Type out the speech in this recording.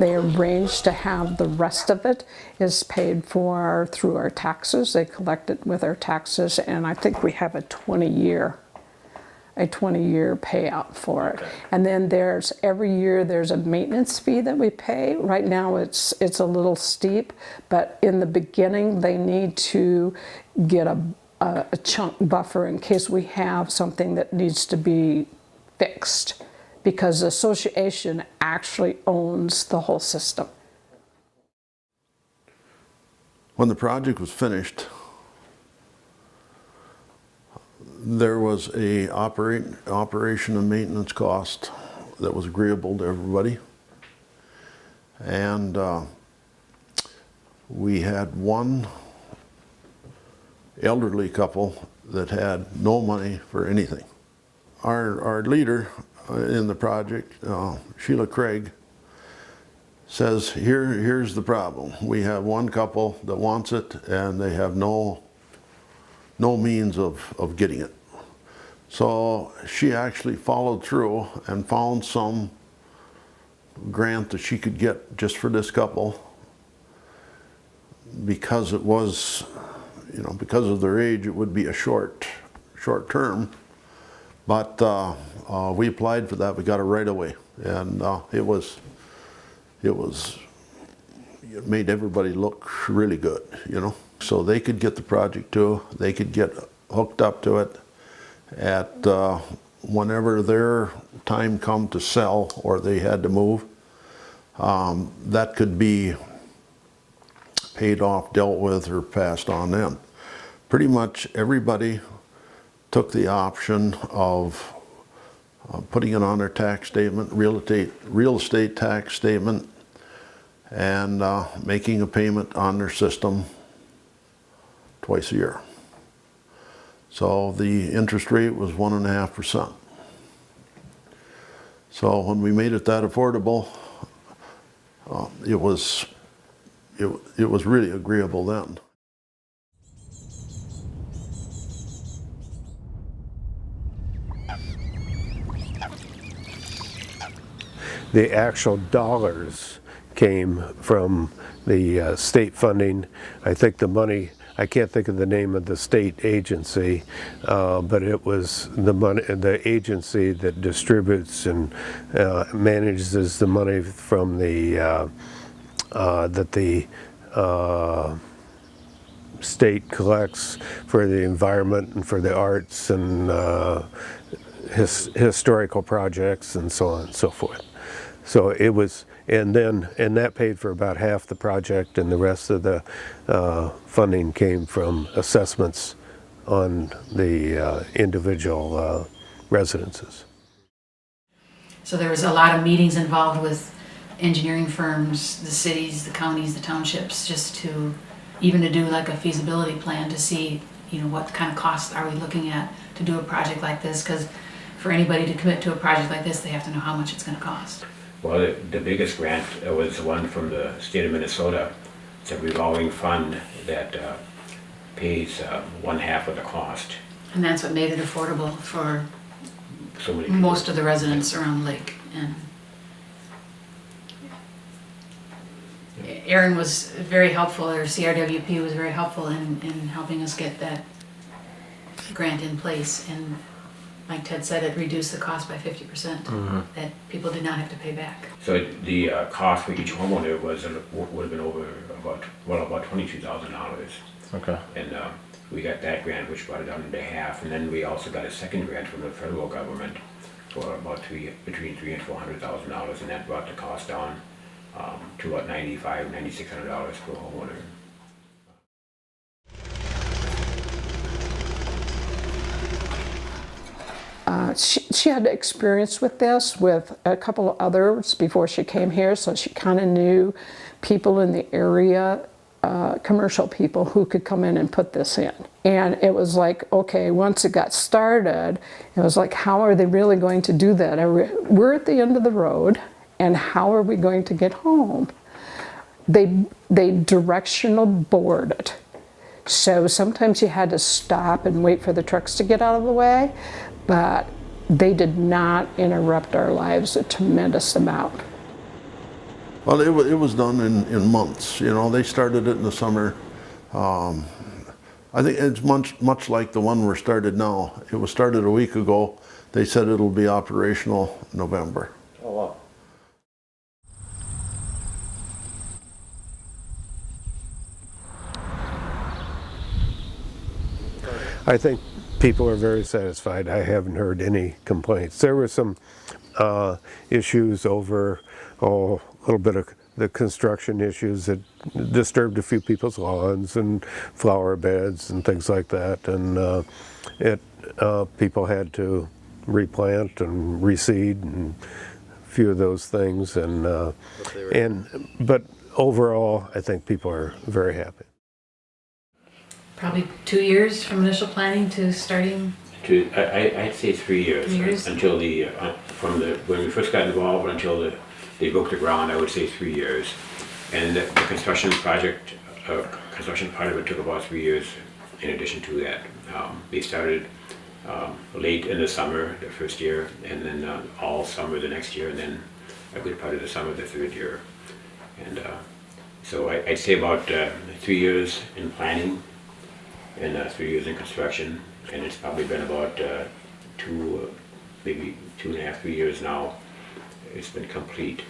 They arranged to have the rest of it is paid for through our taxes. They collect it with our taxes, and I think we have a 20-year payout for it. Okay. And then there's every year there's a maintenance fee that we pay. Right now it's a little steep, but in the beginning they need to get a chunk buffer in case we have something that needs to be fixed, because the association actually owns the whole system. When the project was finished, there was a operation and maintenance cost that was agreeable to everybody. And we had one elderly couple that had no money for anything. Our leader in the project, Sheila Craig, says, here's the problem. We have one couple that wants it and they have no means of getting it. So she actually followed through and found some grant that she could get just for this couple, because it was, because of their age, it would be a short term. But we applied for that. We got it right away, and it made everybody look really good, So they could get the project too. They could get hooked up to it at whenever their time come to sell or they had to move. That could be paid off, dealt with, or passed on them. Pretty much everybody took the option of putting it on their tax statement, real estate tax statement, and making a payment on their system twice a year. So the interest rate was 1.5%. So when we made it that affordable, it was really agreeable then. The actual dollars came from the state funding. I think the money, I can't think of the name of the state agency, but it was the money, the agency that distributes and manages the money from the that the state collects for the environment and for the arts and historical projects and so on and so forth. So it was, and that paid for about half the project, and the rest of the funding came from assessments on the individual residences. So there was a lot of meetings involved with engineering firms, the cities, the counties, the townships, just to do like a feasibility plan to see, what kind of costs are we looking at to do a project like this, because for anybody to commit to a project like this, they have to know how much it's going to cost. Well, the biggest grant was the one from the state of Minnesota. It's a revolving fund that pays 1/2 of the cost. And that's what made it affordable for So many people. most of the residents around the lake. And Aaron was very helpful, or CRWP was very helpful in helping us get that grant in place. And like Ted said, it reduced the cost by 50% that people did not have to pay back. So the cost for each homeowner would have been over about $22,000. Okay. And we got that grant, which brought it down into half. And then we also got a second grant from the federal government for about between $300,000 and $400,000, and that brought the cost down to about $9,500, $9,600 per homeowner. She had experience with this with a couple of others before she came here, so she kind of knew people in the area, commercial people who could come in and put this in. And it was like, okay, once it got started, it was like, how are they really going to do that? We're at the end of the road, and how are we going to get home? They directional board it. So sometimes you had to stop and wait for the trucks to get out of the way, but they did not interrupt our lives a tremendous amount. Well, it was done in months, you know, they started it in the summer. I think it's much like the one we're started now. It was started a week ago. They said it'll be operational November. Oh, wow. I think people are very satisfied. I haven't heard any complaints. There were some issues over, a little bit of the construction issues that disturbed a few people's lawns and flower beds and things like that. And people had to replant and reseed and a few of those things. But overall, I think people are very happy. Probably 2 years from initial planning to starting. I'd say 3 years. 3 years? Until when we first got involved until they broke the ground, I would say 3 years. And the construction part of it took about 3 years in addition to that. They started late in the summer, the first year, and then all summer the next year, and then a good part of the summer the third year. And so I'd say about 3 years in planning and 3 years in construction, and it's probably been about maybe 2.5, 3 years now. It's been complete.